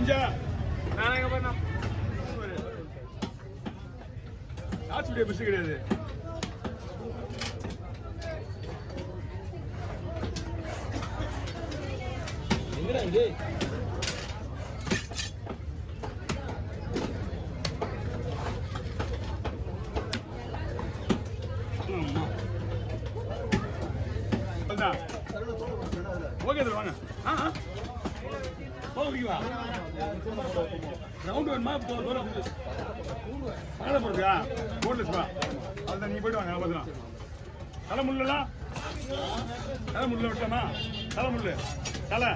இஞ்சா நான் எங்க பண்ணா ஆச்சுடைய பிசு கிடையாது. எங்கடா இது ஓகே வாங்க. போவீங்களா ரவுண்ட் வேணுமா தூரம் தலை போடுறியா போட்லெஸ்ப்பா அதுதான் நீங்கள் போய்ட்டு வாங்க பார்த்துக்கலாம். தலை முள்ளலாம் தலை முள்ள விட்டோமா தலை முள்ளு தலை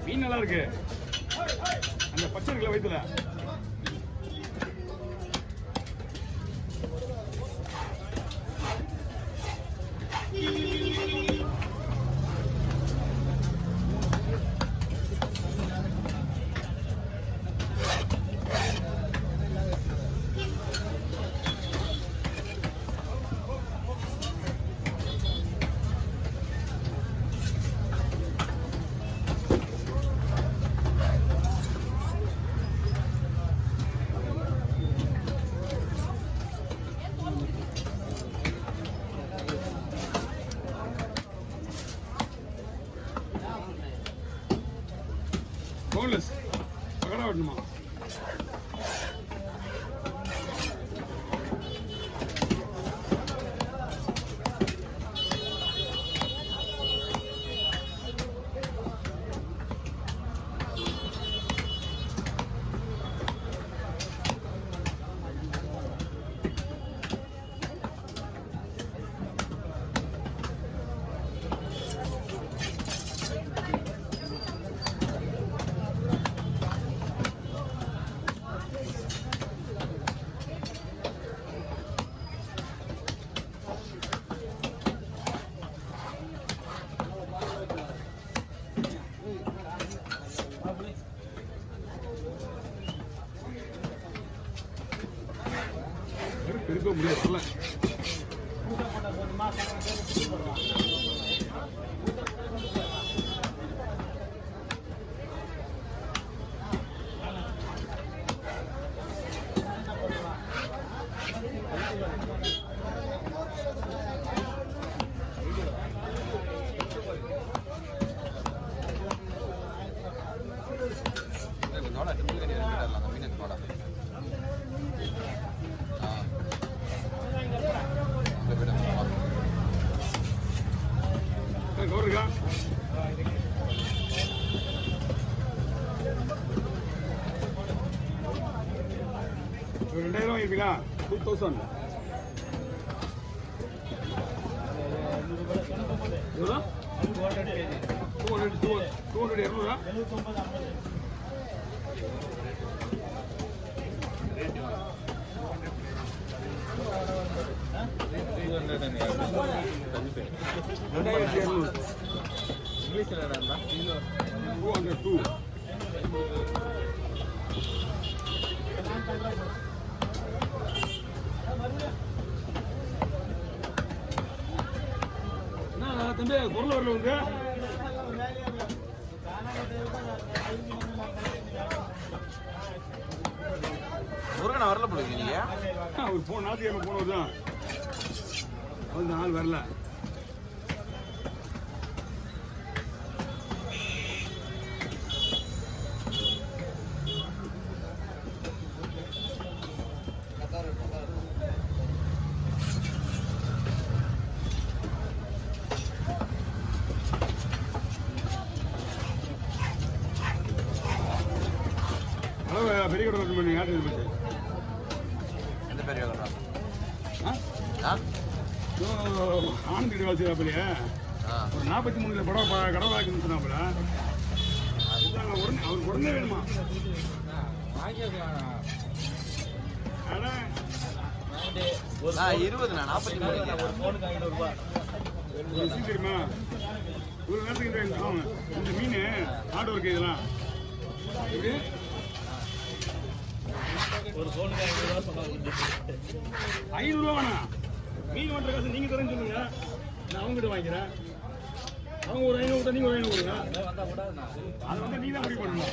மீன் நல்லா இருக்கு. அந்த பச்சை இருக்குல்ல வயிற்றுல போன்லெஸ் பக்கடா வரணுமா? பெருக்க முடியாது. கவருக்கா $2000 வாங்கிருப்பீங்களா? 2000 எவ்வளோ? 200 200 இங்கிலீஷ்ல 202 என்ன தம்பி பொருள் வரல உங்க முருகன் வரல போடுங்க நீங்க. அவர் போன ஞாயிற்றுக்கிழமை போனவர் தான். வந்து ஆள் வரல. பெரிய கடை ஓப்பன் பண்ணி யார் போச்சு? எந்த பெரிய கடை? ஆனந்த் கிட்ட வச்சுருப்பாப்பிலையே ஒரு 43 படம் கடை வாக்குன்னு சொன்னாப்புல. உடனே அவருக்கு உடனே வேணுமா? ஆனால் 20 43 தெரியுமா? ஒரு நேரத்துக்கு இந்த மீன் ஆடு இருக்கு இதெல்லாம் எப்படி ஒரு ஃபோனுக்கு 500 ரூபா சொன்னாங்க. 500 ரூபா வேணாம். மீன் வாங்குற காசு நீங்க தரேன்னு சொல்லுங்க, நான் அவங்ககிட்ட வாங்கிக்கிறேன். அவங்க ஒரு 500 கொடுத்தா நீங்க ஒரு 500 கொடுங்க. அது வந்து நீ தான் முடிவு பண்ணணும்.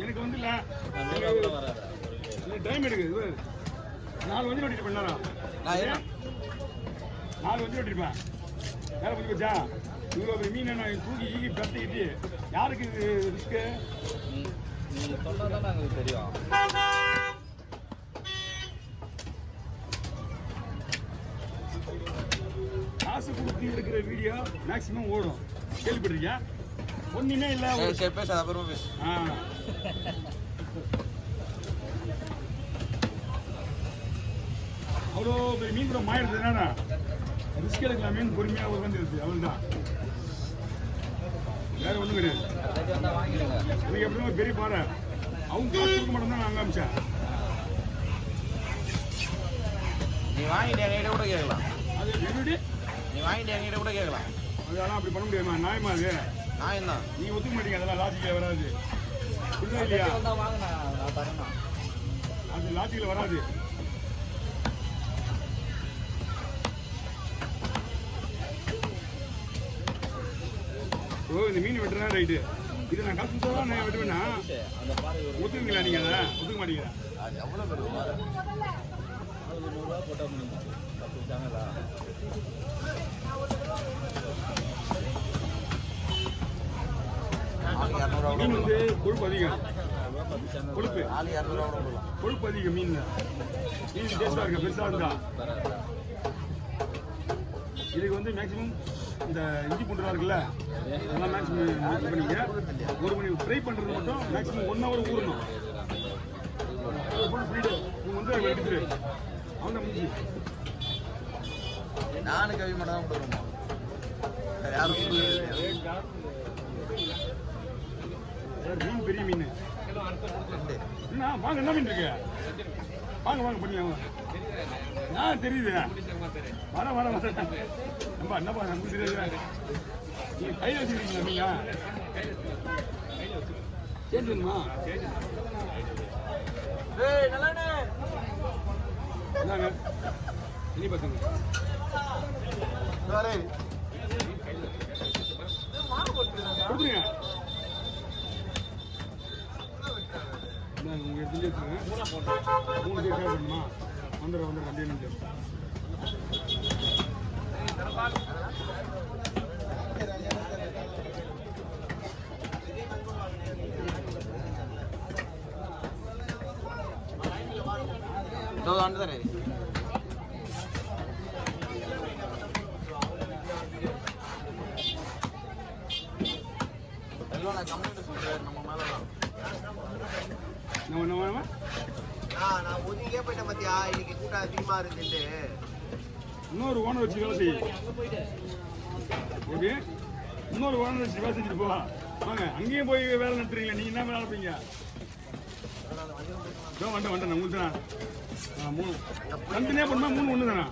எனக்கு வந்து இல்லை டைம் எடுக்குது. 4 வண்டி ஓட்டிட்டு பண்ணலாம். 4 வண்டி ஓட்டிருப்பேன். வேலை பண்ணி வச்சா இவ்வளோ மீன் நான் தூக்கி ஈகி பத்திக்கிட்டு யாருக்கு இது ரிஸ்க்கு? நீங்க சொன்னாதான் நாங்களுக்கு தெரியும். காசு கொடுத்து இருக்கிற வீடியோ மேக்சிமம் ஓடும். கேள்விப்பட்டிருக்கியா? ஒண்ணுமே இல்லை. அவ்வளோ மீன் கூட மாயிடுது. என்னன்னா ரிஸ்க் எடுக்கலாம். மீன் பொறுமையாக ஒரு வந்துருது. அவள் தான் வேற ஒன்றும் கிடையாது. நீங்க எப்படின்னா பெரிய பாரு அவங்க காசு கொடுக்க மாட்டோம் தான் நாங்கள் அமிச்சேன். நீ வாங்கிட்டு என்கிட்ட கூட கேட்கலாம். அது எப்படி நீ வாங்கிட்டு என்கிட்ட கூட கேட்கலாம். அதெல்லாம் அப்படி பண்ண முடியாதுமா? நியாயமா அது? நான் தான் நீ ஒத்துக்க மாட்டீங்க. அதெல்லாம் லாஜிக்கில் வராது. புரியுதா இல்லையா? அது லாஜிக்கில் வராது. ஓ இந்த மீன் வெட்டுறா ரைட்டு. இது நான் காசு தான் நான் வெட்டுவேன்னா ஒத்துக்குங்களா? நீங்க அதை ஒத்துக்க மாட்டீங்களா? அது எவ்வளோ பேர் 100 ரூபா போட்டால் முடியும். 10 சேனலா மீன் வந்து கொழுப்பு அதிகம். 10 சேனல் கொழுப்பு 200 ரூபா போடலாம். கொழுப்பு அதிகம் மீன். மீன் டேஸ்டாக இருக்கு. பெருசாக இருந்தா இதுக்கு வந்து மேக்ஸிமம் இந்த இஞ்சி பூண்டுலாம் இருக்குல்ல அதெல்லாம் மேக்ஸிமம் மிக்ஸ் பண்ணிங்க. ஒரு மணி ஃப்ரை பண்ணுறது மட்டும் மேக்ஸிமம் 1 ஹவர் ஊறணும். நீங்கள் வந்து அதை எடுத்துரு. அவன் தான் முடிஞ்சு. நானும் கவி மட்டும் தான் கொடுக்குறோமா? யாரும் மீன் பெரிய மீன் என்ன வாங்க. என்ன மீன் இருக்கு? வாங்க வாங்க பண்ணிக்கலாம். தெரியுது. வர வர வர நம்ம என்னப்பா நமக்கு தெரியாது. நீங்க கையில் வச்சுருக்கீங்களா? நீங்க கேட்டுமா என்னங்க இனி பார்த்துங்க. கொடுத்துருங்க. உங்க எடுத்துட்டு வச்சுருங்க. 3 பேர் ஷேர் பண்ணுமா? வந்துடுறேன் அப்படியே நின்று தானே எல்லாம் நான் கம்ப்ளைண்ட் சொல்றேன். நம்ம மேல நான் ஒதுங்கியே போயிட்டேன் பத்தியா. இன்னைக்கு கூட்டம் அதிகமா இருக்குன்ட்டு இன்னொரு ஓனர் வச்சு வேலை செய்ய. எப்படி இன்னொரு ஓனர் வச்சு வேலை செஞ்சுட்டு போவா. வாங்க அங்கேயும் போய் வேலை நடத்துறீங்களா? நீங்க என்ன வேலை நடப்பீங்க? வந்துட்டேன் உங்களுக்கு தானே 3 தந்தனியா பண்ணுமா? 3 ஒன்று தானா?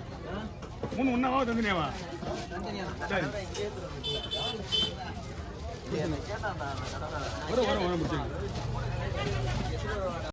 3 ஒன்றாவா தந்தனியாவா? சரி வர முடிச்சுங்க.